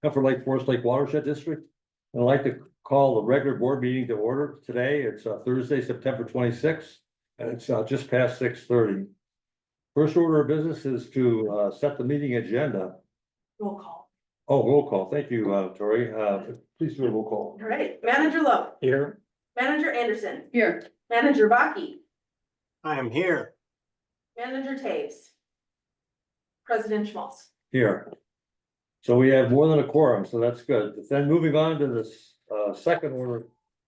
Upper Lake Forest Lake Watershed District. I'd like to call the regular board meeting to order today. It's Thursday, September 26th, and it's just past 6:30. First order of business is to set the meeting agenda. Roll call. Oh, roll call. Thank you, Tori. Please do a roll call. All right, Manager Lowe. Here. Manager Anderson. Here. Manager Baki. I am here. Manager Taves. President Schmaltz. Here. So we have more than a quorum, so that's good. Then moving on to this second order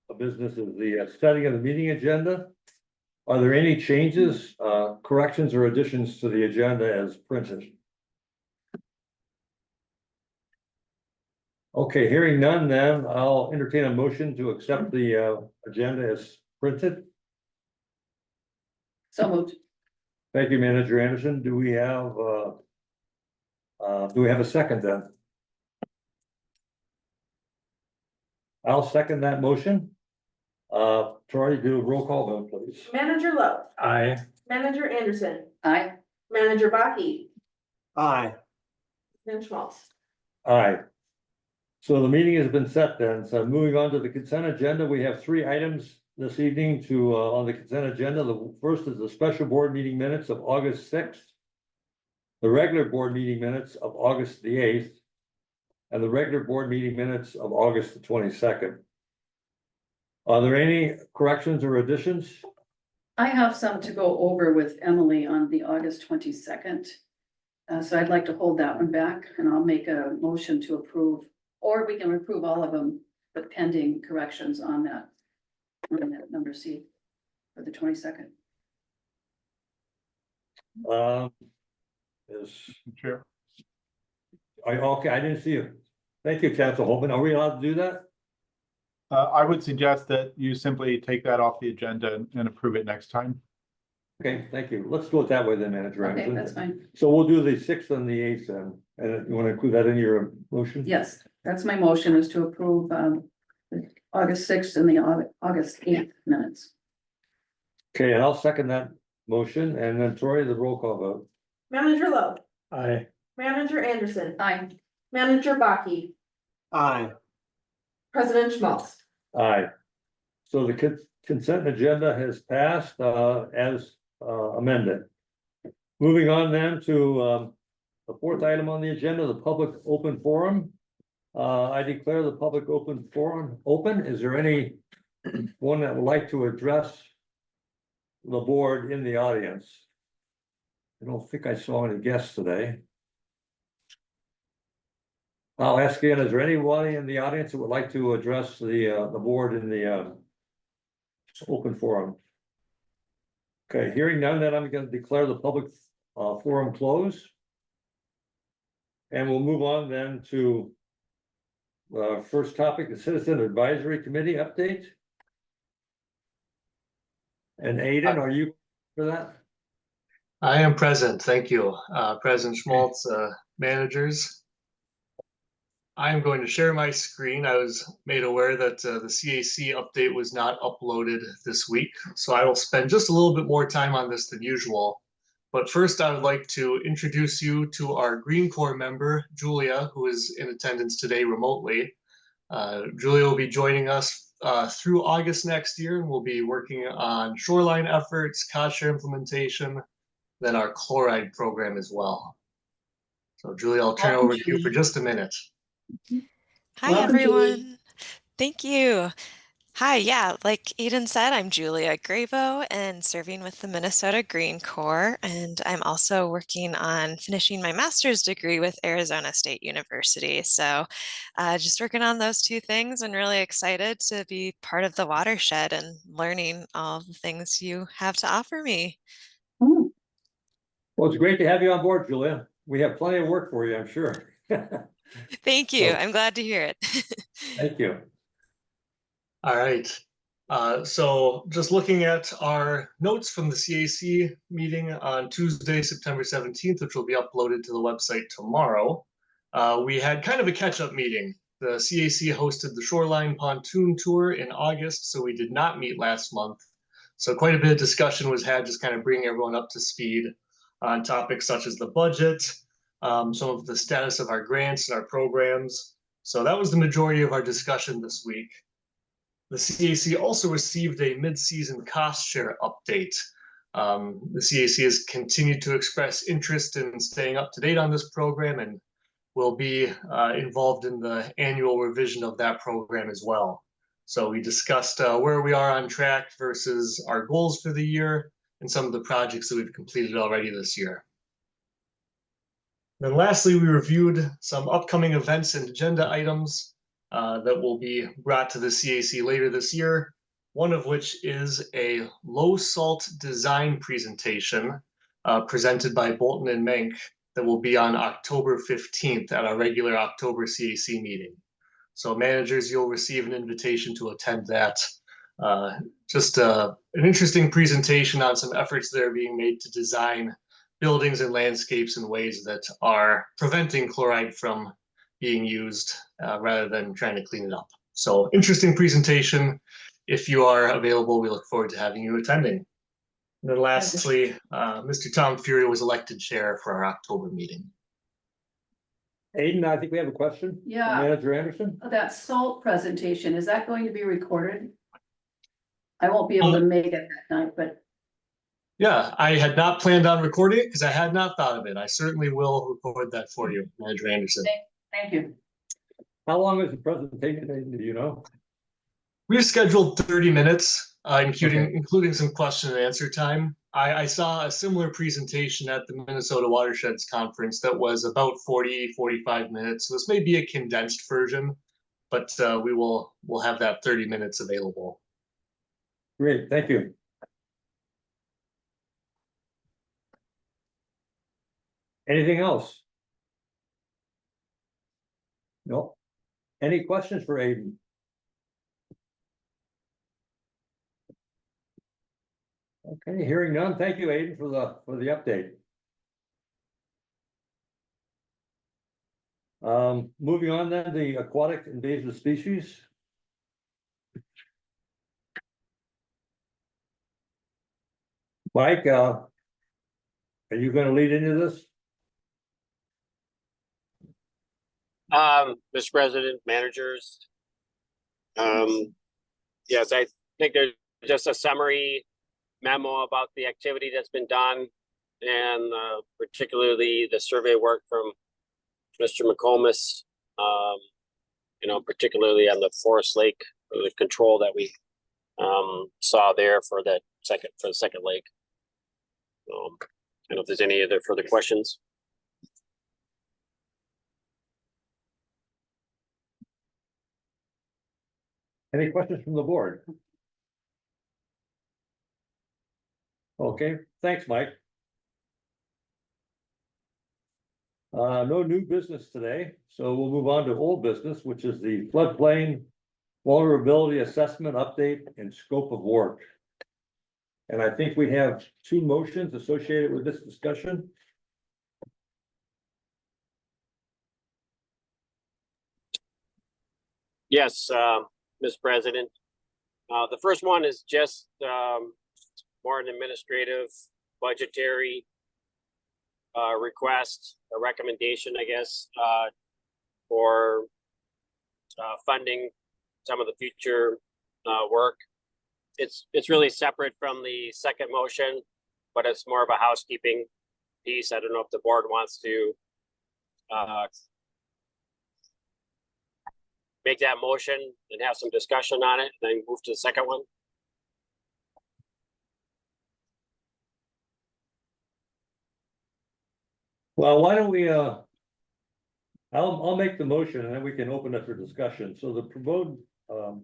of business is the setting of the meeting agenda. Are there any changes, corrections or additions to the agenda as printed? Okay, hearing none, then I'll entertain a motion to accept the agenda as printed. So moved. Thank you, Manager Anderson. Do we have a second then? I'll second that motion. Troy, do a roll call vote, please. Manager Lowe. Aye. Manager Anderson. Aye. Manager Baki. Aye. President Schmaltz. Aye. So the meeting has been set then. So moving on to the consent agenda, we have 3 items this evening to on the consent agenda. The first is the special board meeting minutes of August 6th. The regular board meeting minutes of August the 8th. And the regular board meeting minutes of August the 22nd. Are there any corrections or additions? I have some to go over with Emily on the August 22nd. So I'd like to hold that one back and I'll make a motion to approve, or we can approve all of them, but pending corrections on that number C for the 22nd. Sure. Okay, I didn't see you. Thank you, Council Holman. Are we allowed to do that? I would suggest that you simply take that off the agenda and approve it next time. Okay, thank you. Let's do it that way then, Manager Okay, Anderson. that's fine. So we'll do the 6th and the 8th then. And you want to include that in your motion? Yes, that's my motion, is to approve the August 6th and the August 8th minutes. Okay, and I'll second that motion. And then Tori, the roll call vote. Manager Lowe. Aye. Manager Anderson. Aye. Manager Baki. Aye. President Schmaltz. Aye. So the consent agenda has passed as amended. Moving on then to the 4th item on the agenda, the public open forum. I declare the public open forum open. Is there any one that would like to address the board in the audience? I don't think I saw any guests today. I'll ask again, is there anybody in the audience that would like to address the board in the open forum? Okay, hearing none, then I'm going to declare the public forum closed. And we'll move on then to first topic, the Citizen Advisory Committee update. And Aidan, are you for that? I am present, thank you. President Schmaltz, managers. I am going to share my screen. I was made aware that the CAC update was not uploaded this week, so I will spend just a little bit more time on this than usual. But first, I would like to introduce you to our Green Corps member, Julia, who is in attendance today remotely. Julia will be joining us through August next year, and we'll be working on shoreline efforts, cost share implementation, then our chloride program as well. So Julia, I'll turn it over to you for just a minute. Hi, Welcome, everyone. Julie. Thank you. Hi, yeah, like Eden said, I'm Julia Gravo and serving with the Minnesota Green Corps, and I'm also working on finishing my master's degree with Arizona State University. So just working on those 2 things and really excited to be part of the watershed and learning all the things you have to offer me. Oh, Well, it's great to have you on board, Julia. We have plenty of work for you, I'm sure. Thank you. So- I'm glad to hear it. Thank you. All right. So just looking at our notes from the CAC meeting on Tuesday, September 17th, which will be uploaded to the website tomorrow, we had kind of a catch-up meeting. The CAC hosted the Shoreline Pontoon Tour in August, so we did not meet last month. So quite a bit of discussion was had, just kind of bringing everyone up to speed on topics such as the budget, some of the status of our grants and our programs, So that was the majority of our discussion this week. The CAC also received a mid-season cost share update. The CAC has continued to express interest in staying up to date on this program and will be involved in the annual revision of that program as well. So we discussed where we are on track versus our goals for the year and some of the projects that we've completed already this year. Then lastly, we reviewed some upcoming events and agenda items that will be brought to the CAC later this year, one of which is a low salt design presentation presented by Bolton and Menk that will be on October 15th at our regular October CAC meeting. So managers, you'll receive an invitation to attend that. Just an interesting presentation on some efforts that are being made to design buildings and landscapes in ways that are preventing chloride from being used rather than trying to clean it up. So interesting presentation. If you are available, we look forward to having you attending. And then lastly, Mr. Tom Fury was elected chair for our October meeting. Aiden, I think we have a question. from Yeah. Manager Anderson? That salt presentation, is that going to be recorded? I won't be able to make it that night, but Yeah, I had not planned on recording it because I had not thought of it. I certainly will record that for you, Manager Anderson. thank you. How long is the presentation, Aiden, do you know? We've scheduled 30 minutes, including some question and answer time. I saw a similar presentation at the Minnesota Watersheds Conference that was about 40-45 minutes. So this may be a condensed version, but we'll have that 30 minutes available. Great, thank you. Anything else? No. Any questions for Aiden? Okay, hearing none. Thank you, Aiden, for the update. Moving on then, the aquatic invasive species. Mike, are you gonna lead into this? Mr. President, managers. Yes, I think there's just a summary memo about the activity that's been done, and particularly the survey work from Mr. McComas, particularly on the Forest Lake, the control that we saw there for the second lake. I don't know if there's any other further questions. Any questions from the board? Okay, thanks, Mike. No new business today, so we'll move on to old business, which is the floodplain vulnerability assessment update and scope of work. And I think we have two motions associated with this discussion. Yes, Mr. President. The first one is just more an administrative, budgetary request, a recommendation, I guess, for funding some of the future work. It's really separate from the second motion, but it's more of a housekeeping piece. I don't know if the board wants to make that motion and have some discussion on it, then move to the second one. Well, why don't we, I'll make the motion and then we can open it for discussion. So the proposed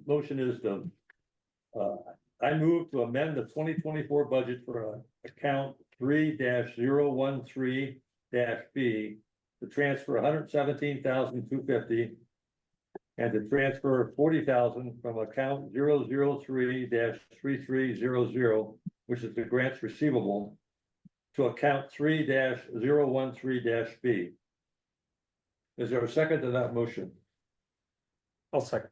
motion is to, I move to amend the 2024 budget for account 3-013-B to transfer $117,250 and to transfer $40,000 from account 003-3300, which is the grants receivable, to account 3-013-B. Is there a second to that motion? I'll second.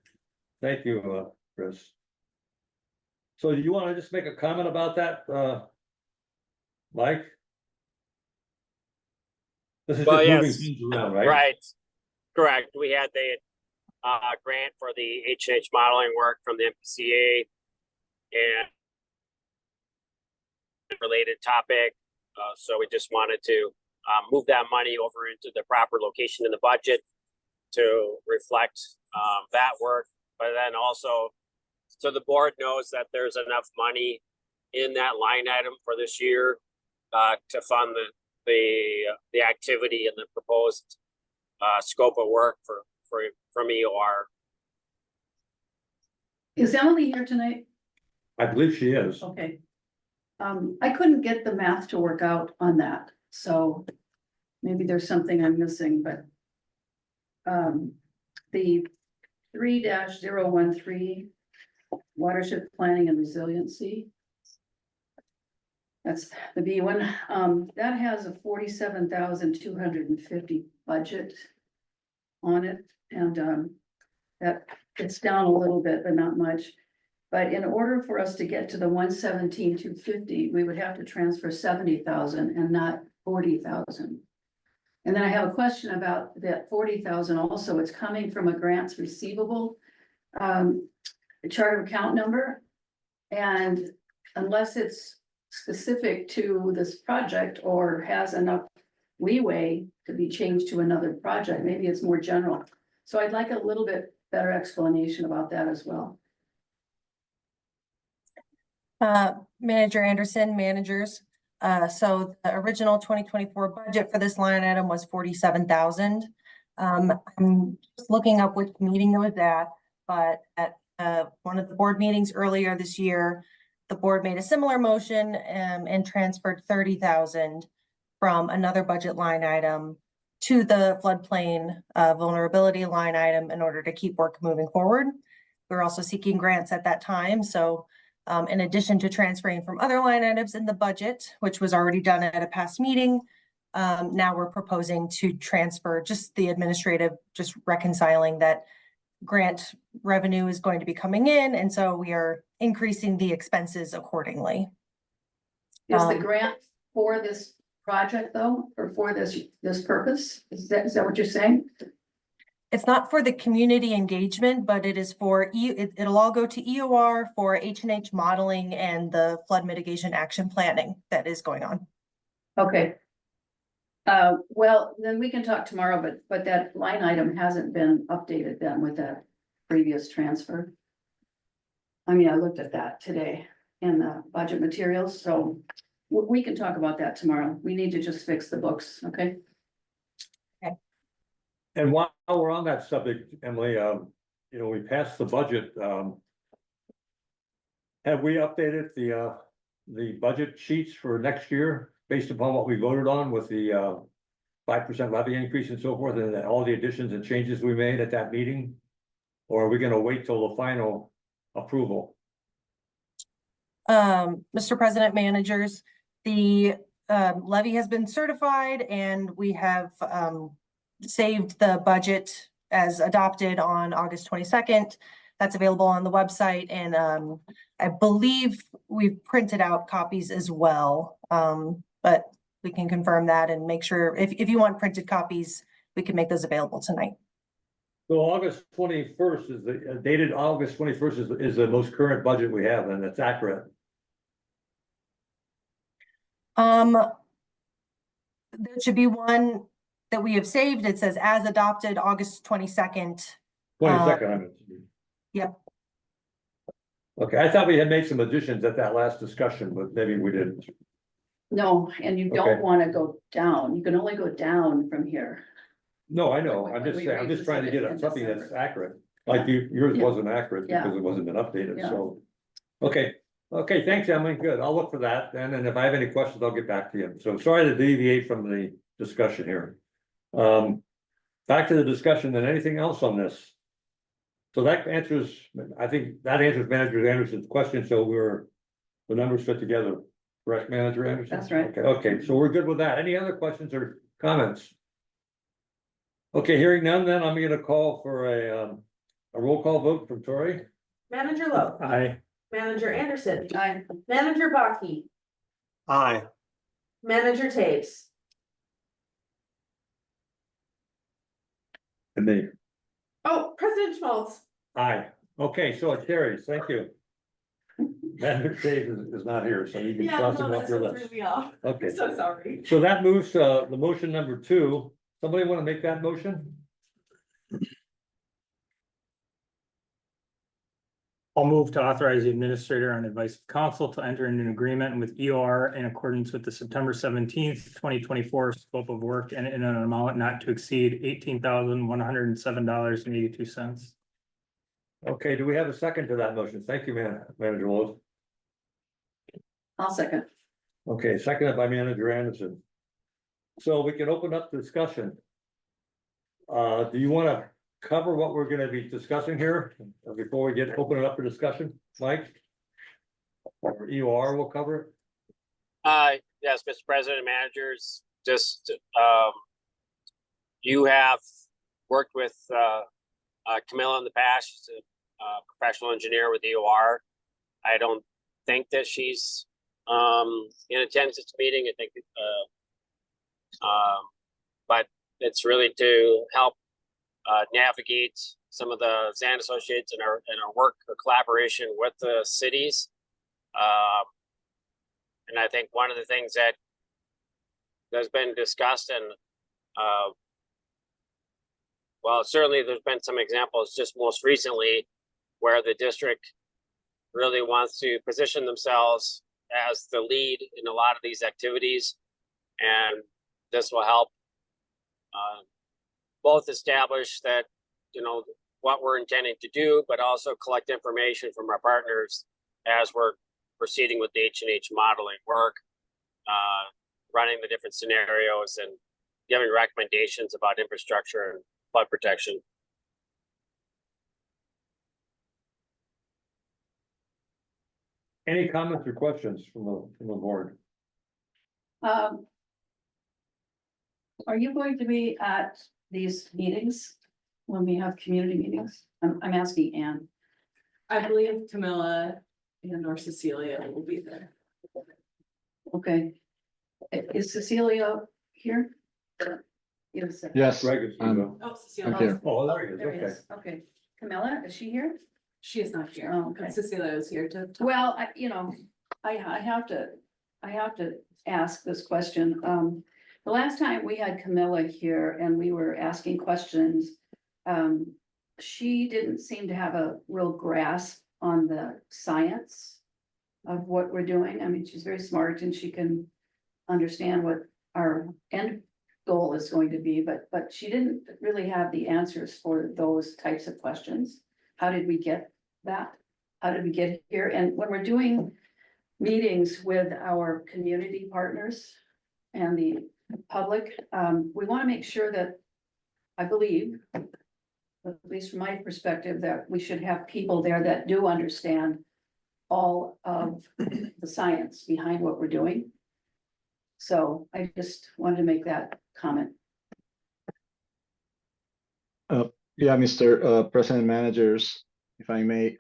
Thank you, Chris. So do you want to just make a comment about that, Mike? This is Well, just moving yes. things around, right? Right, correct. We had grant for the H&H modeling work from the MPCA and related topic. So we just wanted to move that money over into the proper location in the budget to reflect that work. But then also, so the board knows that there's enough money in that line item for this year to fund the activity and the proposed scope of work from EOR. Is Emily here tonight? I believe she is. Okay. I couldn't get the math to work out on that, so maybe there's something I'm missing, but the 3-013 watershed planning and resiliency. That's the B one. That has a 47,250 budget on it, and that it's down a little bit, but not much. But in order for us to get to the 117,250, we would have to transfer 70,000 and not 40,000. And then I have a question about that 40,000 also. It's coming from a grants receivable chart of account number. And unless it's specific to this project or has enough leeway to be changed to another project, maybe it's more general. So I'd like a little bit better explanation about that as well. Manager Anderson, managers. So the original 2024 budget for this line item was 47,000. I'm just looking up which meeting it was at, but at one of the board meetings earlier this year, the board made a similar motion and transferred 30,000 from another budget line item to the floodplain vulnerability line item in order to keep work moving forward. We were also seeking grants at that time, so in addition to transferring from other line items in the budget, which was already done at a past meeting, now we're proposing to transfer just the administrative, just reconciling that grant revenue is going to be coming in, and so we are increasing the expenses accordingly. Is the grant for this project though, or for this purpose? Is that what you're saying? It's not for the community engagement, but it is for, it'll all go to EOR for H&H modeling and the flood mitigation action planning that is going on. Okay. Well, then we can talk tomorrow, but that line item hasn't been updated then with that previous transfer. I mean, I looked at that today in the budget materials, so we can talk about that tomorrow. We need to just fix the books, okay? And while we're on that subject, Emily, we passed the budget. Have we updated the budget sheets for next year based upon what we voted on with the 5% levy increase and so forth, and all the additions and changes we made at that meeting? Or are we gonna wait till the final approval? Mr. President, managers, the levy has been certified and we have saved the budget as adopted on August 22nd. That's available on the website, and I believe we've printed out copies as well. But we can confirm that and make sure if you want printed copies, we can make those available tonight. So August 21st is dated August 21st is the most current budget we have, and it's accurate. There should be one that we have saved. It says as adopted August 22nd. 22nd, I mean. Yep. Okay, I thought we had made some additions at that last discussion, but maybe we didn't. No, and you don't Okay. want to go down. You can only go down from here. No, I know, When I'm just we saying, I'm just trying to get revisited in something that's December. accurate, like yours Yeah. wasn't accurate Yeah. because it wasn't been updated, Yeah. so. Okay, thanks, Emily, good, I'll look for that, then, and if I have any questions, I'll get back to you, so sorry to deviate from the discussion here. Back to the discussion, then anything else on this? So that answers, I think that answers Manager Anderson's question, so the numbers fit together, correct, Manager Anderson? That's right. Okay, so we're good with that, any other questions or comments? Okay, hearing none, then I'm gonna call for a roll call vote from Tori. Manager Lowe, Aye. Manager Anderson, I, Manager Baki, Aye. Manager Taves, And me. Oh, President Schmaltz. Aye. Okay, so it carries. Thank you. Manager Taves is not here, so you can Yeah, cross no, him off that's your what list. threw me off. Okay. I'm so sorry. So that moves to the motion number 2. Somebody want to make that motion? I'll move to authorize the administrator on advice of council to enter into an agreement with EOR in accordance with the September 17th, 2024 scope of work and in an amount not to exceed $18,107.82. Okay, do we have a second to that motion? Thank you, Manager Lowe. I'll second. Okay, seconded by Manager Anderson. So we can open up discussion. Do you want to cover what we're gonna be discussing here before we open it up for discussion, Mike? Or EOR will cover it? Yes, Mr. President and managers, just, you have worked with, Camilla in the past. She's a professional engineer with EOR. I don't think that she's, in attendance at this meeting. I think, but it's really to help navigate some of the Zan Associates in our work or collaboration with the cities. And I think one of the things that has been discussed and well, certainly there's been some examples just most recently where the district really wants to position themselves as the lead in a lot of these activities. And this will help both establish that, you know, what we're intending to do, but also collect information from our partners as we're proceeding with the H&H modeling work, running the different scenarios and giving recommendations about infrastructure and flood protection. Any comments or questions from the board? Are you going to be at these meetings when we have community meetings? I'm asking Anne. I believe Camilla and or Cecilia will be there. Okay. Is Cecilia here? Yes. Yes, Greg is. I'm Oh, I'm Cecilia. here. Oh, there he is. There it Okay. is. Okay. Camilla, is she here? She is not here. Oh, okay. Cecilia is here to. talk. Well, I have to ask this question. The last time we had Camilla here and we were asking questions, she didn't seem to have a real grasp on the science of what we're doing. I mean, she's very smart and she can understand what our end goal is going to be, but she didn't really have the answers for those types of questions. How did we get that? How did we get here? And when we're doing meetings with our community partners and the public, we want to make sure that, I believe, at least from my perspective, that we should have people there that do understand all of the science behind what we're doing. So I just wanted to make that comment. Yeah, Mr. President Managers, if I may,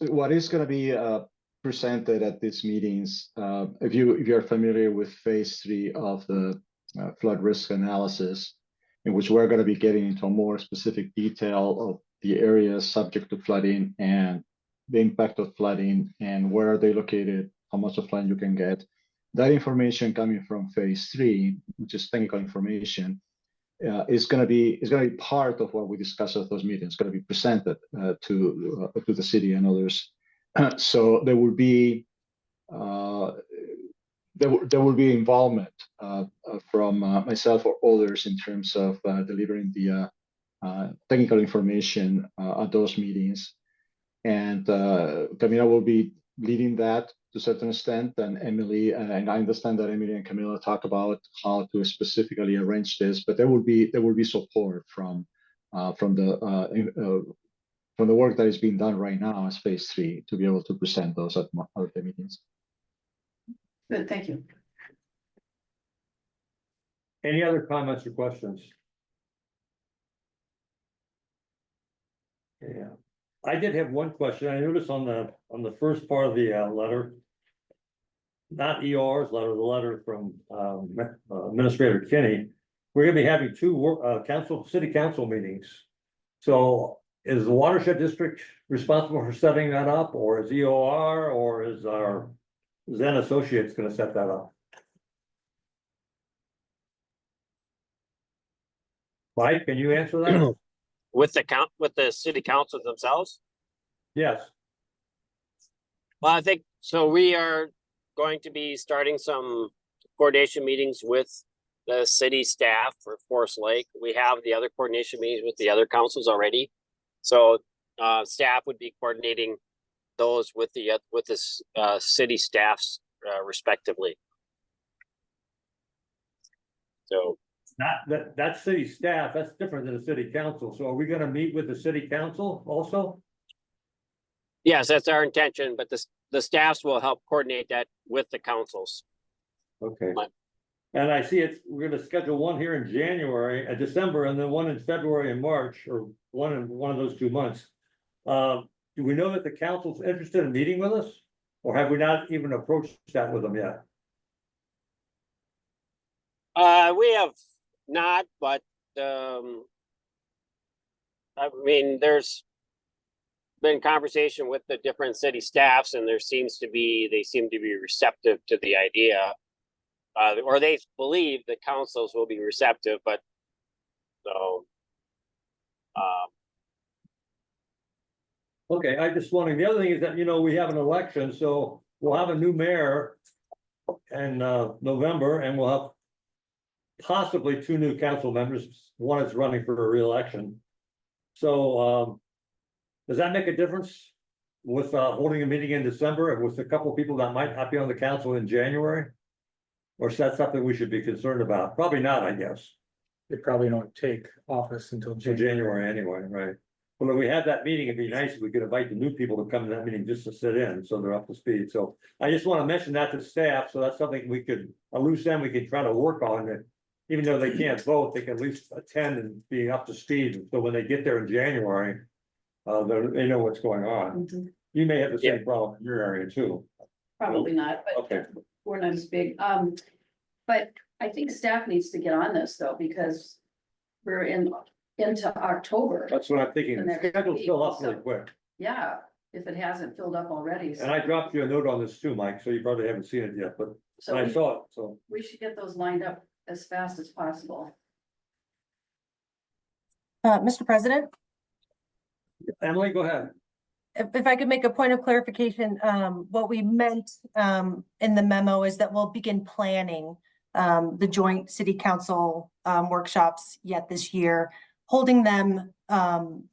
what is going to be presented at these meetings, if you're familiar with phase 3 of the flood risk analysis, in which we're going to be getting into more specific detail of the areas subject to flooding and the impact of flooding and where are they located, how much of flooding you can get. That information coming from phase 3, which is technical information, is going to be part of what we discuss at those meetings. It's going to be presented to the city and others. So there will be involvement from myself or others in terms of delivering the technical information at those meetings. And Camila will be leading that to a certain extent, and Emily, and I understand that Emily and Camila talk about how to specifically arrange this, but there will be support from the work that is being done right now as phase 3 to be able to present those at the meetings. Good, thank you. Any other comments or questions? Yeah, I did have one question. I noticed on the first part of the letter, not ER's letter, the letter from Administrator Kinney, we're gonna be having 2 city council meetings So is the watershed district responsible for setting that up, or is EOR, or is our Zen Associates gonna set that up? Mike, can you answer that? With the city councils themselves? Yes, Well, I think, so we are going to be starting some coordination meetings with the city staff for Forest Lake. We have the other coordination meetings with the other councils already. So, staff would be coordinating those with the, city staffs, respectively. So, not that city staff, that's different than the city council. So are we gonna meet with the city council also? yes, that's our intention, but the staffs will help coordinate that with the councils. Okay. Right. And I see we're gonna schedule one here in January, December, and then one in February and March, or one in one of those 2 months. Do we know that the council's interested in meeting with us? Or have we not even approached that with them yet? We have not, but, I mean, there's been conversation with the different city staffs, and they seem to be receptive to the idea. Or they believe the councils will be receptive, but so. Okay, I just wondering, the other thing is that, we have an election, so we'll have a new mayor in November, and we'll have possibly 2 new council members. One is running for a re-election. So, does that make a difference with holding a meeting in December and with a couple of people that might not be on the council in January? Or is that something we should be concerned about? Probably not, I guess. They probably don't take office until To January anyway, right? Well, if we had that meeting, it'd be nice if we could invite the new people to come to that meeting just to sit in, so they're up to speed. So I just want to mention that to staff, so that's something we could, a loose end we can try to work on it. Even though they can't vote, they can at least attend and be up to speed. So when they get there in January, they know what's going on. Mhm. You may have the same problem in your area too. Probably not, but Okay, we're not as big. But I think staff needs to get on this though, because we're into October. that's what I'm thinking. The The next schedule's fill up week, really so- quick. Yeah, if it hasn't filled up already. And I dropped you a note on this too, Mike, so you probably haven't seen it yet, but So I we- saw it, so. we should get those lined up as fast as possible. Mr. President, Emily, go ahead. if I could make a point of clarification, what we meant, in the memo is that we'll begin planning, the joint city council, workshops yet this year, holding them,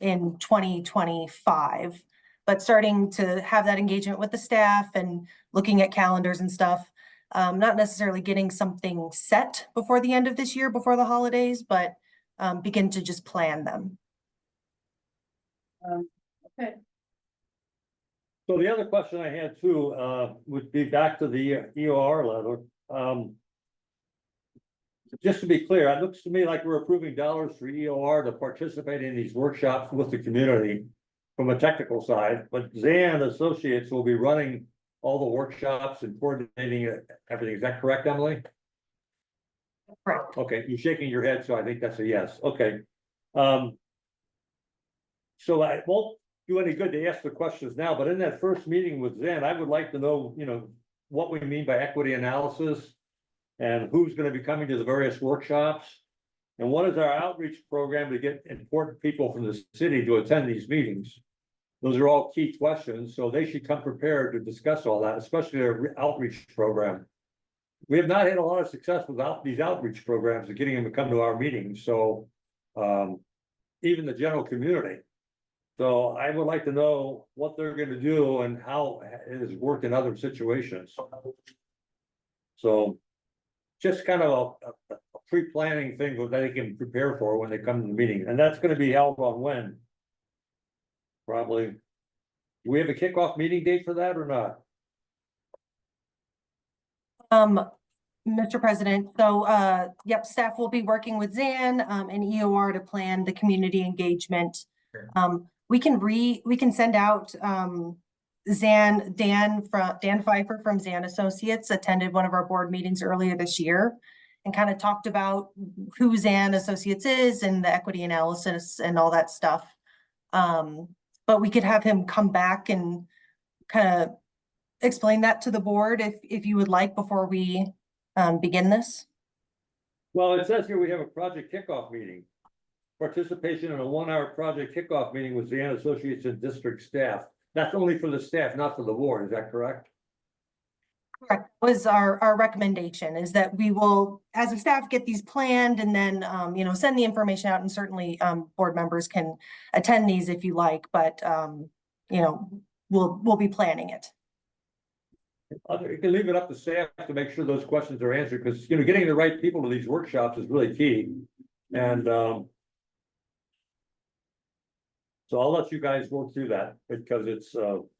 in 2025. But starting to have that engagement with the staff and looking at calendars and stuff. Not necessarily getting something set before the end of this year, before the holidays, but, begin to just plan them. Okay, So the other question I had too, would be back to the EOR letter. Just to be clear, it looks to me like we're approving dollars for EOR to participate in these workshops with the community from a technical side, but Zan Associates will be running all the workshops and coordinating everything. Is that correct, Emily? Correct. Okay, you're shaking your head, so I think that's a yes. Okay. So I won't do any good to ask the questions now, but in that first meeting with Zen, I would like to know, what we mean by equity analysis and who's going to be coming to the various workshops. And what is our outreach program to get important people from the city to attend these meetings? Those are all key questions, so they should come prepared to discuss all that, especially their outreach program. We have not had a lot of success without these outreach programs of getting them to come to our meetings, so even the general community. So I would like to know what they're gonna do and how it has worked in other situations. So just kind of a pre-planning thing that they can prepare for when they come to the meeting, and that's gonna be held on when? Probably. Do we have a kickoff meeting date for that or not? Mr. President, so, yep, staff will be working with Zan, and EOR to plan the community engagement. We can send out, Dan Pfeiffer from Zan Associates attended one of our board meetings earlier this year and kind of talked about who Zan Associates is and the equity analysis and all that stuff. But we could have him come back and kind of explain that to the board if you would like before we begin this. Well, it says here we have a project kickoff meeting. Participation in a 1-hour project kickoff meeting with Zan Associates and district staff. That's only for the staff, not for the board, is that correct? Correct. Was our recommendation is that we will, as a staff, get these planned and then, you know, send the information out, and certainly, board members can attend these if you like, but, you know, we'll be planning it. You can leave it up to staff to make sure those questions are answered, because, you know, getting the right people to these workshops is really key. And, so I'll let you guys work through that, because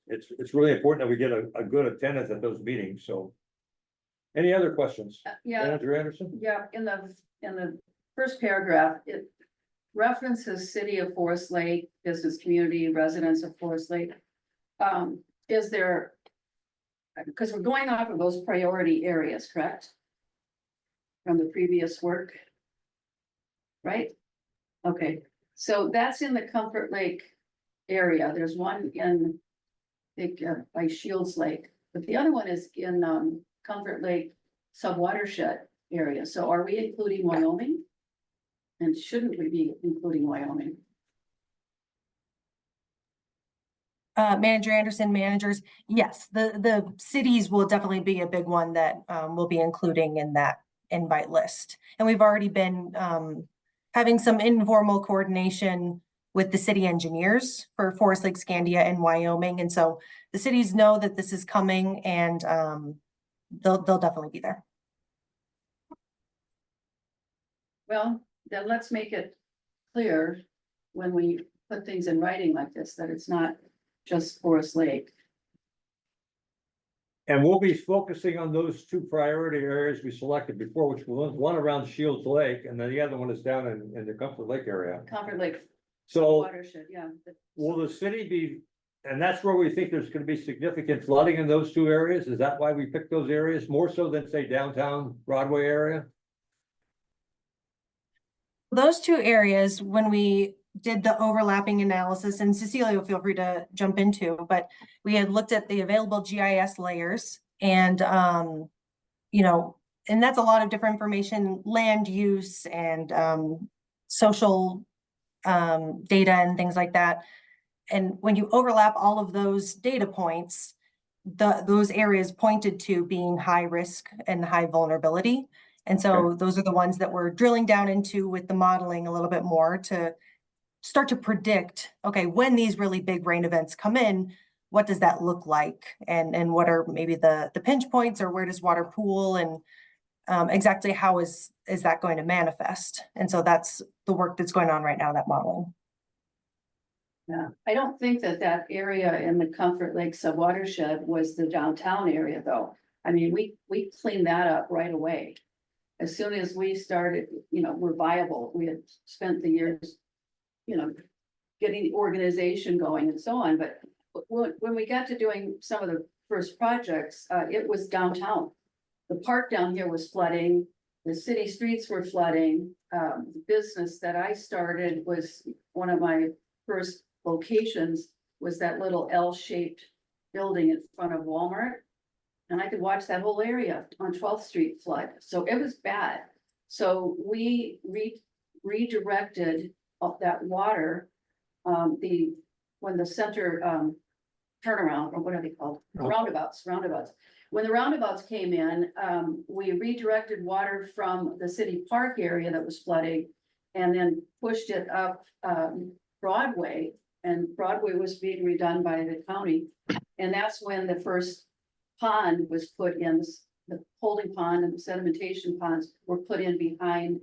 it's really important that we get a good attendance at those meetings, so. Any other questions? Yeah, Manager Anderson? yeah, in the first paragraph, it references City of Forest Lake, business community, residents of Forest Lake. Is there, because we're going off of those priority areas, correct? From the previous work? Right? Okay, so that's in the Comfort Lake area. There's one in by Shields Lake, but the other one is in Comfort Lake subwatershed area. So are we including Wyoming? And shouldn't we be including Wyoming? Manager Anderson, managers, yes, the cities will definitely be a big one that we'll be including in that invite list. And we've already been having some informal coordination with the city engineers for Forest Lake, Scandia, and Wyoming. And so the cities know that this is coming, and they'll definitely be there. Well, then let's make it clear when we put things in writing like this, that it's not just Forest Lake. And we'll be focusing on those 2 priority areas we selected before, which was one around Shields Lake, and then the other one is down in the Comfort Lake area. Comfort Lake So watershed, yeah. will the city be, and that's where we think there's gonna be significant flooding in those 2 areas? Is that why we picked those areas, more so than, say, downtown Broadway area? Those 2 areas, when we did the overlapping analysis, and Cecilia, feel free to jump into, but we had looked at the available GIS layers and, you know, and that's a lot of different information, land use and social data and things like that. And when you overlap all of those data points, those areas pointed to being high risk and high vulnerability. And so those are the ones that we're drilling down into with the modeling a little bit more to start to predict, okay, when these really big rain events come in, what does that look like? And what are maybe the pinch points, or where does water pool, and exactly how is that going to manifest? And so that's the work that's going on right now, that modeling. Yeah, I don't think that area in the Comfort Lake subwatershed was the downtown area, though. I mean, we cleaned that up right away. As soon as we started, you know, we're viable. We had spent the years, you know, getting the organization going and so on. But when we got to doing some of the first projects, it was downtown. The park down here was flooding. The city streets were flooding. The business that I started was one of my first locations was that little L-shaped building in front of Walmart. And I could watch that whole area on 12th Street flood. So it was bad. So we redirected that water, when the center turnaround, or what are they called? Roundabouts. When the roundabouts came in, we redirected water from the city park area that was flooding and then pushed it up Broadway, and Broadway was being redone by the county. And that's when the first pond was put in, the holding pond and the sedimentation ponds were put in behind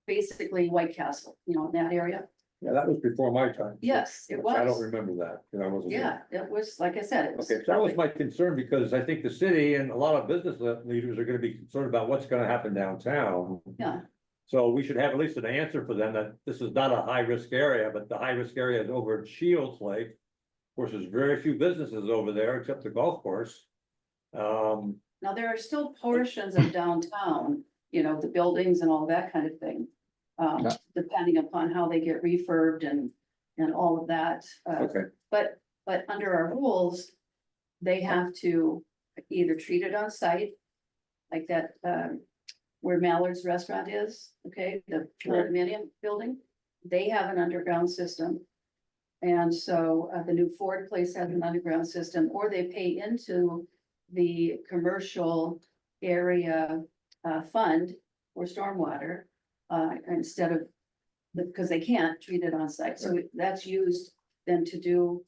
basically White Castle, you know, in that area. Yeah, that was before my time. Yes, it was. I don't remember that, because I wasn't there. Yeah, it was, like I said, it was. Okay, so that was my concern, because I think the city and a lot of business leaders are gonna be concerned about what's gonna happen downtown. Yeah, So we should have at least an answer for them that this is not a high-risk area, but the high-risk area is over at Shields Lake. Of course, there's very few businesses over there except the golf course. now there are still portions of downtown, you know, the buildings and all that kind of thing. depending upon how they get refurbed and all of that. Okay, But under our rules, they have to either treat it on site, like that, where Mallard's Restaurant is, okay, the condominium building, they have an underground system. And so, the new Ford place has an underground system, or they pay into the commercial area, fund for stormwater, instead of, because they can't treat it on site, so that's used then to do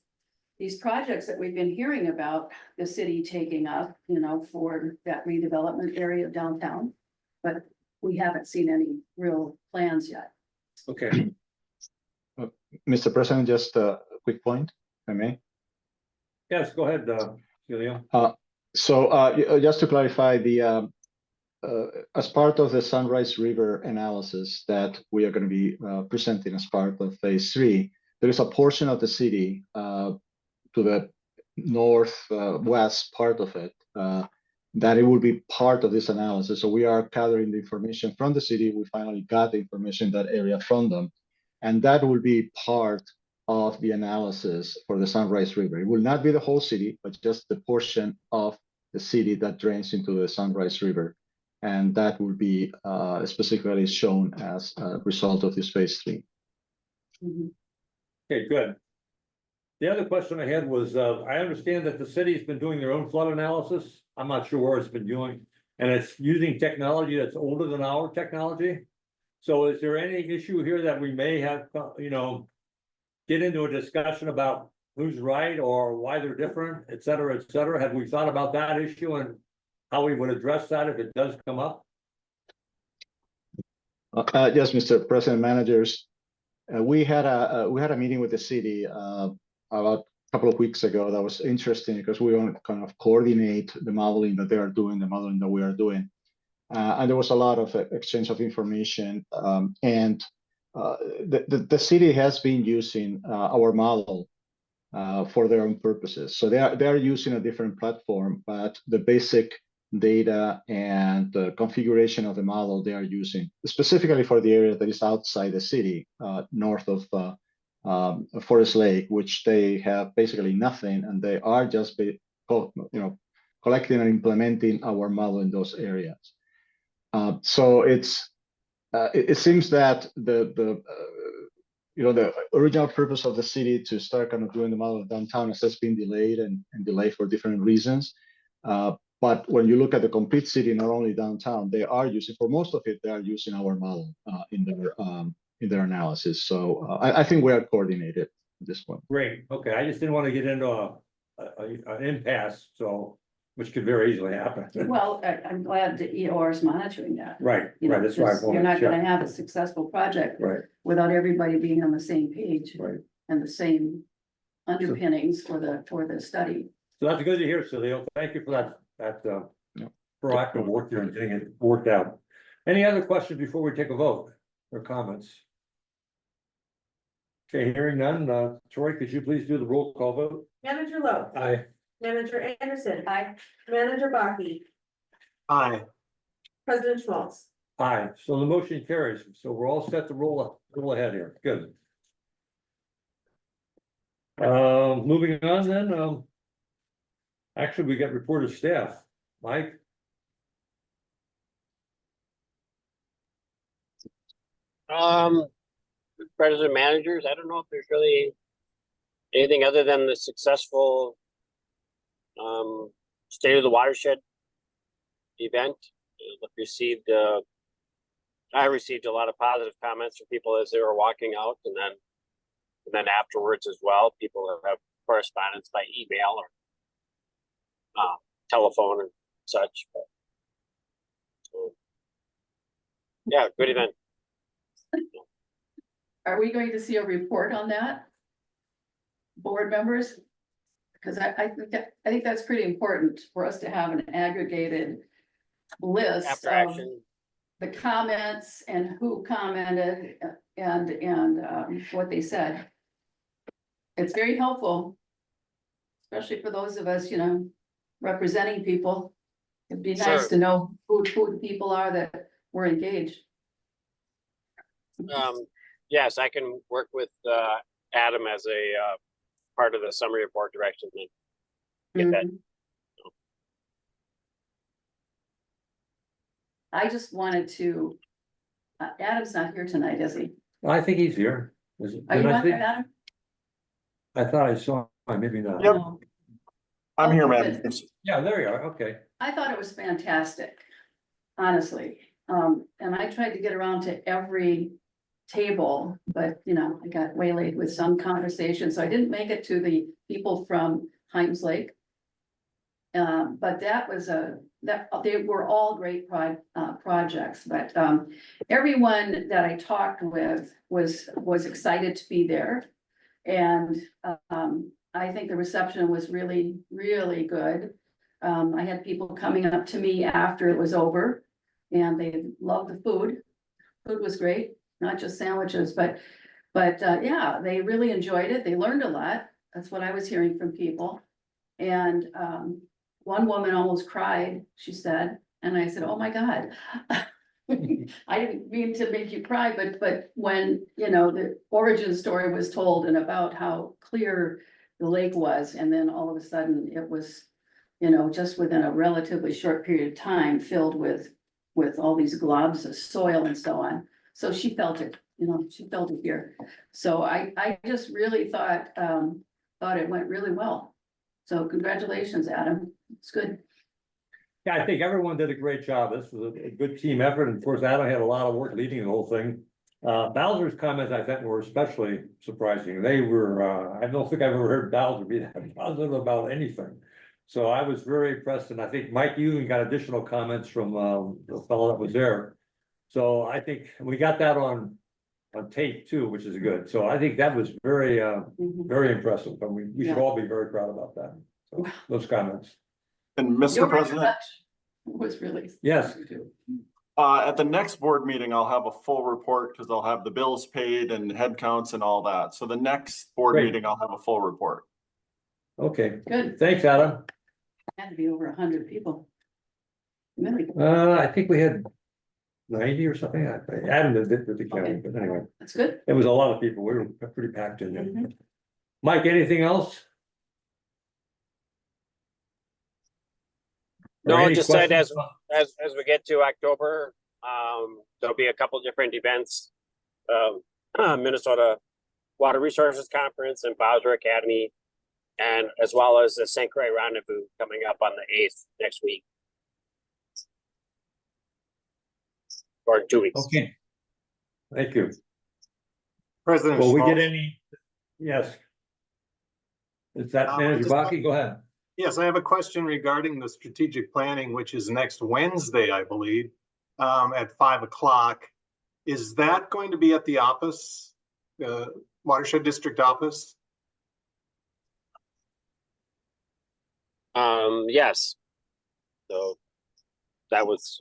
these projects that we've been hearing about, the city taking up, you know, for that redevelopment area of downtown. But we haven't seen any real plans yet. okay. Mr. President, just a quick point, if I may. Yes, go ahead, Celia. So just to clarify, the as part of the Sunrise River analysis that we are going to be presenting as part of phase 3, there is a portion of the city to the northwest part of it that it will be part of this analysis. So we are gathering the information from the city. We finally got the information in that area from them, and that will be part of the analysis for the Sunrise River. It will not be the whole city, but just the portion of the city that drains into the Sunrise River. And that will be specifically shown as a result of this phase 3. Mhm. Okay, good. The other question I had was, I understand that the city's been doing their own flood analysis. I'm not sure where it's been doing, and it's using technology that's older than our technology. So is there any issue here that we may have, you know, get into a discussion about who's right or why they're different, et cetera, et cetera? Have we thought about that issue and how we would address that if it does come up? Yes, Mr. President, managers, we had a meeting with the city about a couple of weeks ago. That was interesting because we want to kind of coordinate the modeling that they are doing, the modeling that we are doing, and there was a lot of exchange of information. And the city has been using our model for their own purposes. So they are using a different platform, but the basic data and the configuration of the model they are using specifically for the area that is outside the city, north of Forest Lake, which they have basically nothing, and they are just collecting and implementing our model in those areas. So it seems that the original purpose of the city to start kind of doing the model of downtown has been delayed and delayed for different reasons. But when you look at the complete city, not only downtown, they are using, for most of it, they are using our model in their analysis. So I think we are coordinated at this point. Great, okay, I just didn't want to get into an impasse, so, which could very easily happen. Well, I'm glad the EOR is monitoring that. Right, You know, right, that's why I because wanted you're to not gonna check. have a successful project Right, without everybody being on the same page right. and the same underpinnings for the study. So that's good to hear, Celia. Thank you for that Yep. proactive work there and getting it worked out. Any other questions before we take a vote or comments? Okay, hearing none, Troy, could you please do the roll call vote? Manager Lowe, Aye. Manager Anderson, Aye. Manager Baki, Aye. President Schmaltz. Aye, so the motion carries, so we're all set to roll ahead here, good. Moving on then, actually, we got reported staff, Mike? President managers, I don't know if there's really anything other than the successful state of the watershed event. I received a lot of positive comments from people as they were walking out, and then afterwards as well. People have correspondence by email or telephone and such. But, yeah, good event. Are we going to see a report on that? Board members? Because I think that's pretty important for us to have an aggregated list After of action. the comments and who commented and what they said. It's very helpful, especially for those of us, representing people. It'd be nice Sure. to know who the people are that were engaged. yes, I can work with Adam as a part of the summary report direction. Get that. Mhm. I just wanted to, Adam's not here tonight, is he? I think he's here. Are you Didn't I not see- there, Adam? I thought I saw him, maybe not. Yep. No. I'm here, Okay, Madam. good. Yeah, there you are, okay. I thought it was fantastic, honestly. And I tried to get around to every table, but you know, I got waylaid with some conversation, so I didn't make it to the people from Himes Lake. But that was they were all great projects, but everyone that I talked with was excited to be there. And I think the reception was really, really good. I had people coming up to me after it was over and they loved the food. Food was great, not just sandwiches, but yeah, they really enjoyed it. They learned a lot. That's what I was hearing from people. And one woman almost cried, she said, and I said, oh my God. I didn't mean to make you cry, but when, you know, the origin story was told and about how clear the lake was, and then all of a sudden it was, you know, just within a relatively short period of time filled with all these globs of soil and so on. So she felt it, you know, she felt it here. So I just really thought it went really well. So congratulations, Adam. It's good. Yeah, I think everyone did a great job. This was a good team effort, and of course, Adam had a lot of work leading the whole thing. Bowser's comments, I think, were especially surprising. They were, I don't think I've ever heard Bowser be that positive about anything. So I was very impressed, and I think Mike, you even got additional comments from the fellow that was there. So I think we got that on tape too, which is good. So I think that was very, very impressive, and we should Yeah. all be very proud about that. So those comments. And Your Mr. President, introduction was really. Yes. at the next board meeting, I'll have a full report because I'll have the bills paid and head counts and all that. So the next board Great. meeting, I'll have a full report. Okay, Good. thanks, Adam. Had to be over 100 people. Really, I think we had 90 or something. Adam did the county, Okay. but anyway, that's good. it was a lot of people. We were pretty packed in there. Mhm. Mike, anything else? Or No, any just said questions? as we get to October, there'll be a couple different events. Minnesota Water Resources Conference and Bowser Academy, and as well as the St. Croix Rendezvous coming up on the 8th next week. Or in 2 weeks. Okay. Thank you. President Will we get Schmaltz. any? Yes. Is that I Manager just- Baki? Go ahead. Yes, I have a question regarding the strategic planning, which is next Wednesday, I believe, at 5 o'clock. Is that going to be at the office, Watershed District office? Yes. So that was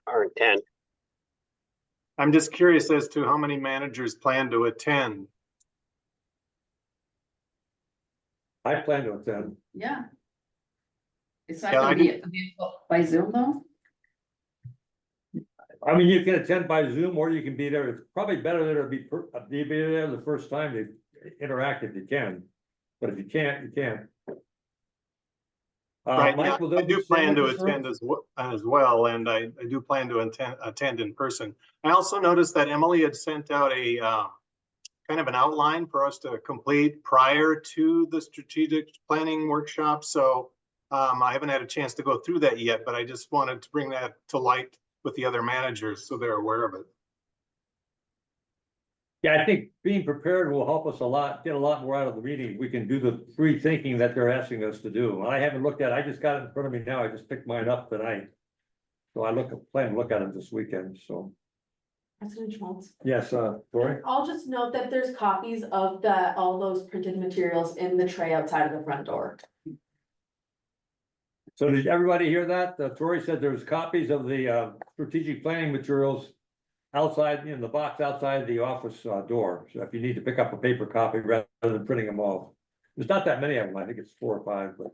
our intent. I'm just curious as to how many managers plan to attend. I plan to attend. Yeah. It's not Yeah, gonna I be by Zoom though? I mean, you can attend by Zoom or you can be there. It's probably better that it'll be there the first time to interact if you can. But if you can't, you can't. Right, Mike, yeah, will there I do be plan to sandwiches served? attend as well, and I do plan to attend in person. I also noticed that Emily had sent out a kind of an outline for us to complete prior to the strategic planning workshop. So I haven't had a chance to go through that yet, but I just wanted to bring that to light with the other managers so they're aware of it. Yeah, I think being prepared will help us a lot, get a lot more out of the meeting. We can do the free thinking that they're asking us to do. I haven't looked at, I just got it in front of me now. I just picked mine up tonight. So I plan to look at it this weekend, so, President Schmaltz. yes, Tori? I'll just note that there's copies of all those printed materials in the tray outside of the front door. So did everybody hear that? Tori said there's copies of the strategic planning materials outside, in the box outside the office door. So if you need to pick up a paper copy rather than printing them off. There's not that many of them. I think it's 4 or 5, but.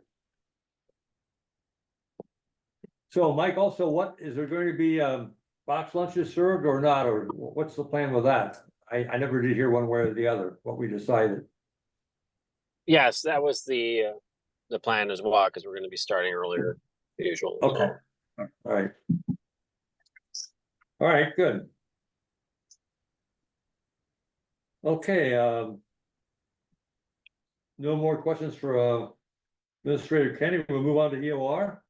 So Mike, also, what, is there going to be box lunches served or not? Or what's the plan with that? I never did hear one way or the other, what we decided. Yes, that was the plan as well, because we're gonna be starting earlier than usual. so. Okay, all right. All right, good. Okay, no more questions for Administrator Kenny. We'll move on to EOR.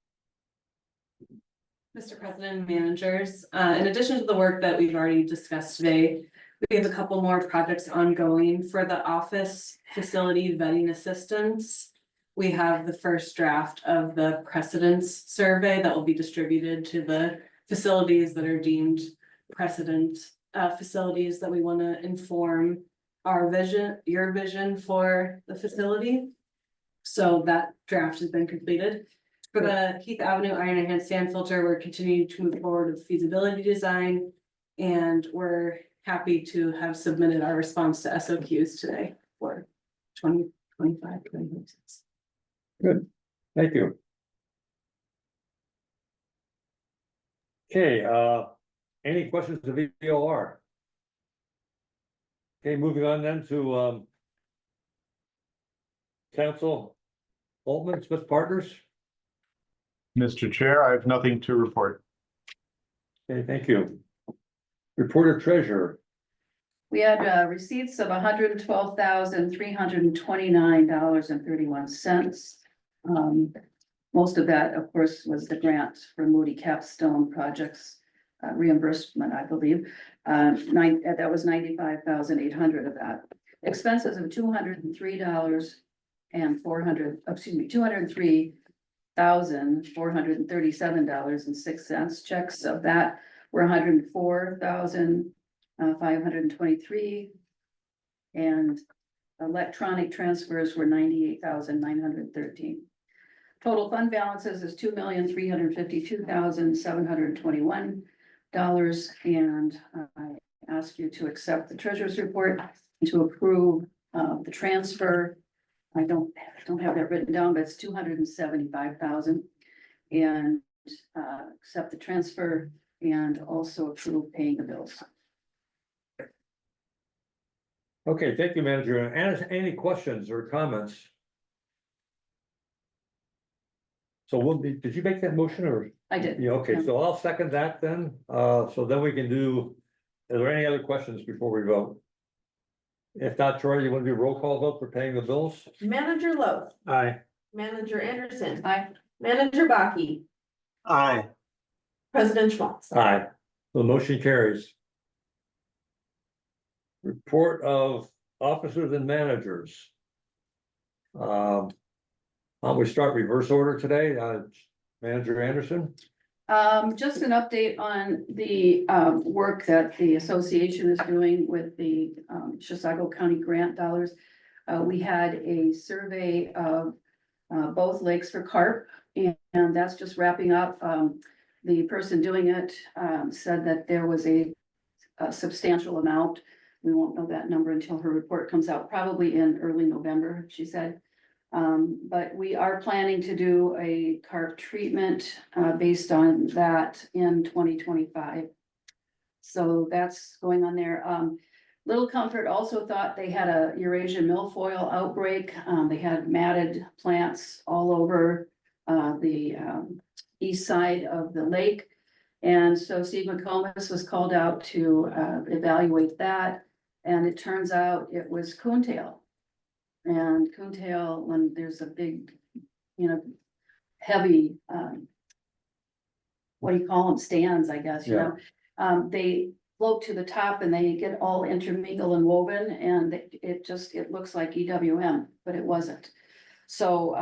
Mr. President and managers, in addition to the work that we've already discussed today, we have a couple more projects ongoing for the office facility vetting assistance. We have the first draft of the precedence survey that will be distributed to the facilities that are deemed precedent facilities that we want to inform our vision, your vision for the facility. So that draft has been completed. For the Heath Avenue iron and handstand filter, we're continuing to move forward with feasibility design. And we're happy to have submitted our response to SOQs today for 2025, 2026. Good, thank you. Okay, any questions of EOR? Okay, moving on then to Council Altman, Smith Partners. Mr. Chair, I have nothing to report. Okay, thank you. Reporter Treasurer. We had receipts of $112,329.31. Most of that, of course, was the grant for Moody Capstone projects reimbursement, I believe. That was $95,800 of that. Expenses of $203,437.06. Checks of that were $104,523. And electronic transfers were $98,913. Total fund balances is $2,352,721. And I ask you to accept the treasurer's report and to approve the transfer. I don't have that written down, but it's $275,000. And accept the transfer and also approve paying the bills. Okay, thank you, Manager. Any questions or comments? So did you make that motion or? I did. Yeah, okay, Yeah. so I'll second that then. So then we can do, are there any other questions before we vote? If not, Troy, you want to do a roll call vote for paying the bills? Manager Lowe, Aye. Manager Anderson, Aye. Manager Baki, Aye. President Schmaltz. Aye. The motion carries. Report of officers and managers. Why don't we start reverse order today? Manager Anderson? Just an update on the work that the association is doing with the Chisago County grant dollars. We had a survey of both lakes for carp, and that's just wrapping up. The person doing it said that there was a substantial amount. We won't know that number until her report comes out, probably in early November, she said. But we are planning to do a carp treatment based on that in 2025. So that's going on there. Little Comfort also thought they had a Eurasian milfoil outbreak. They had matted plants all over the east side of the lake. And so Steve McComas was called out to evaluate that. And it turns out it was coontail. And coontail, when there's a big, heavy, what do you call them, stands, I guess, they float to the top and they get all intermingled and woven, and it looks like EWM, but it wasn't. So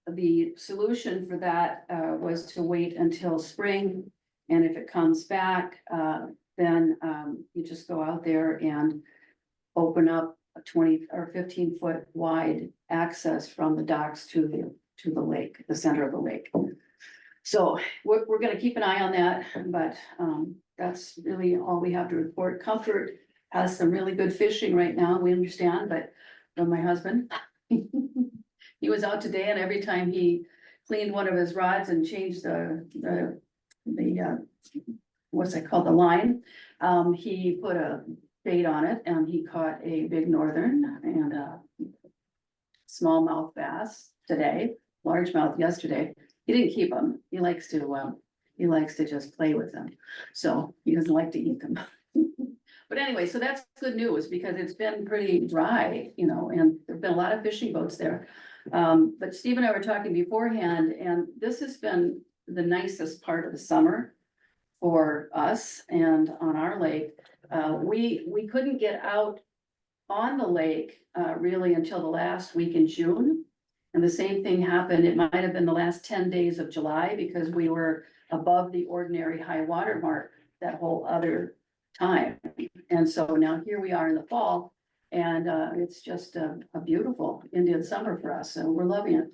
the solution for that was to wait until spring, and if it comes back, then you just go out there and open up a 20 or 15-foot wide access from the docks to the lake, the center of the lake. So we're gonna keep an eye on that, but that's really all we have to report. Comfort has some really good fishing right now, we understand, but from my husband. He was out today, and every time he cleaned one of his rods and changed the what's it called, the line, he put a bait on it, and he caught a big northern and a smallmouth bass today, largemouth yesterday. He didn't keep them. He likes to just play with them. So he doesn't like to eat them. But anyway, so that's good news because it's been pretty dry, you know, and there've been a lot of fishing boats there. But Steve and I were talking beforehand, and this has been the nicest part of the summer for us and on our lake. We couldn't get out on the lake really until the last week in June. And the same thing happened, it might have been the last 10 days of July because we were above the ordinary high water mark that whole other time. And so now here we are in the fall, and it's just a beautiful Indian summer for us, and we're loving it.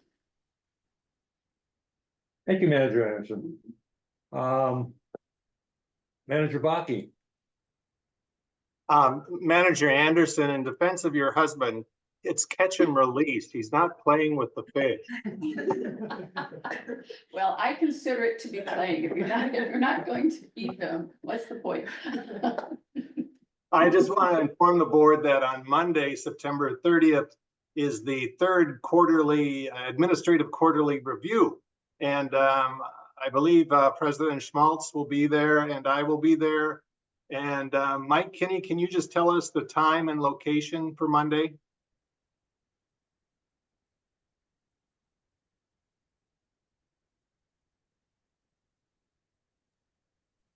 Thank you, Manager Anderson. Manager Baki. Manager Anderson, in defense of your husband, it's catch and release. He's not playing with the fish. Well, I consider it to be playing. If you're not going to eat them, what's the point? I just want to inform the board that on Monday, September 30th, is the third quarterly administrative quarterly review. And I believe President Schmaltz will be there and I will be there. And Mike Kinney, can you just tell us the time and location for Monday?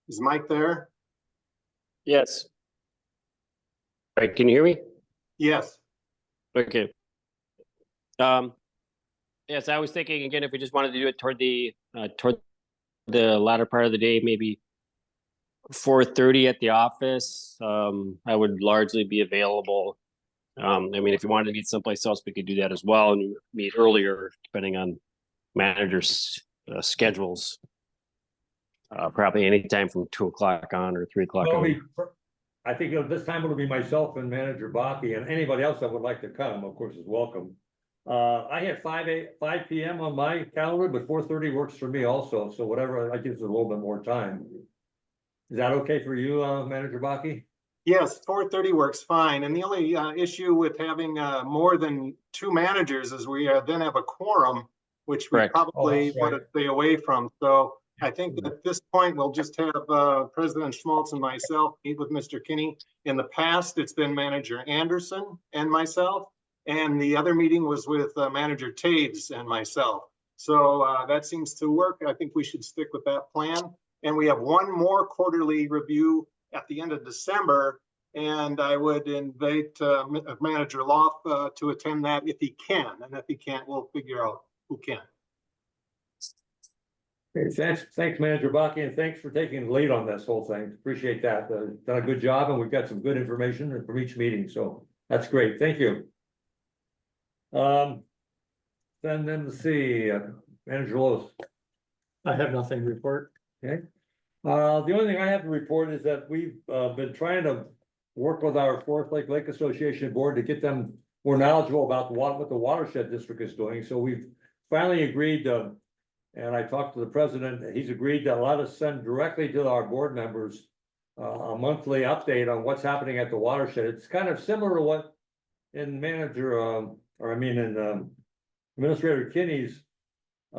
Is Mike there? Yes. All right, can you hear me? Yes. Okay. Yes, I was thinking again, if we just wanted to do it toward the latter part of the day, maybe 4:30 at the office. I would largely be available. I mean, if you wanted to meet someplace else, we could do that as well and meet earlier, depending on managers' schedules. Probably anytime from 2 o'clock on or 3 o'clock on. I think this time it'll be myself and Manager Baki, and anybody else that would like to come, of course, is welcome. I have 5 p.m. on my calendar, but 4:30 works for me also, so whatever, that gives it a little bit more time. Is that okay for you, Manager Baki? Yes, 4:30 works fine. And the only issue with having more than 2 managers is we then have a quorum, which we Correct. probably Oh, want right. to stay away from. So I think that at this point, we'll just have President Schmaltz and myself meet with Mr. Kinney. In the past, it's been Manager Anderson and myself. And the other meeting was with Manager Taves and myself. So that seems to work. I think we should stick with that plan. And we have one more quarterly review at the end of December. And I would invite Manager Loft to attend that if he can. And if he can't, we'll figure out who can. Okay, thanks, Manager Baki, and thanks for taking the lead on this whole thing. Appreciate that. Done a good job, and we've got some good information from each meeting, so that's great. Thank you. Then let's see, Manager Lewis. I have nothing to report. Okay. The only thing I have to report is that we've been trying to work with our Forest Lake Association board to get them more knowledgeable about what the watershed district is doing. So we've finally agreed to, and I talked to the president, he's agreed to let us send directly to our board members a monthly update on what's happening at the watershed. It's kind of similar to what in Administrator Kinney's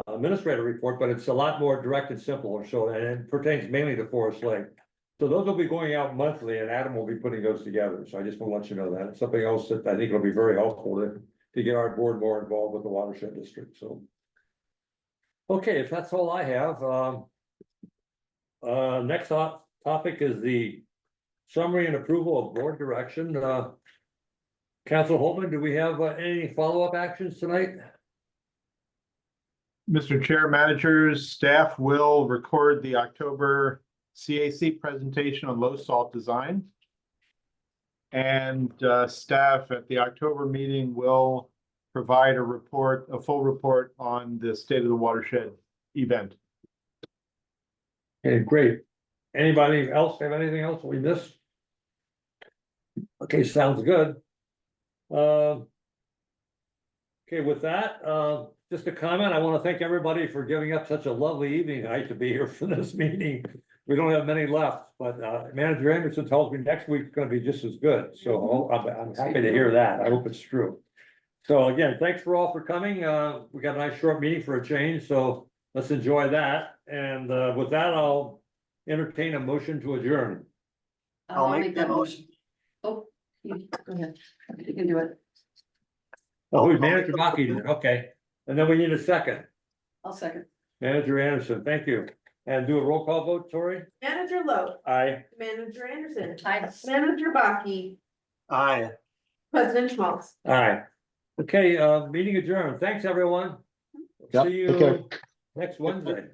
administrative report, but it's a lot more direct and simple. So, and it pertains mainly to Forest Lake. So those will be going out monthly, and Adam will be putting those together. So I just want to let you know that. It's something else that I think will be very helpful to get our board more involved with the watershed district. So, okay, if that's all I have, next topic is the summary and approval of board direction. Council Holman, do we have any follow-up actions tonight? Mr. Chair, managers, staff will record the October CAC presentation on low salt design. And staff at the October meeting will provide a full report on the state of the watershed event. Okay, great. Anybody else have anything else we missed? Okay, sounds good. Okay, with that, just a comment. I want to thank everybody for giving up such a lovely evening tonight to be here for this meeting. we don't have many left, but Manager Anderson tells me next week's gonna be just as good, so I'm happy to hear that. I hope it's true. So again, thanks for all for coming. We got a nice short meeting for a change, so let's enjoy that. And with that, I'll entertain a motion to adjourn. I'll make that motion. Oh, go ahead. You can do it. Oh, Manager Maki did, okay. And then we need a second. I'll second. Manager Anderson, thank you. And do a roll call vote, Tori? Manager Lowe, Aye. Manager Anderson, Aye. Manager Baki, Aye. President Schmaltz. Aye. Okay, meeting adjourned. Thanks, everyone. Yep, See take care. you next Wednesday.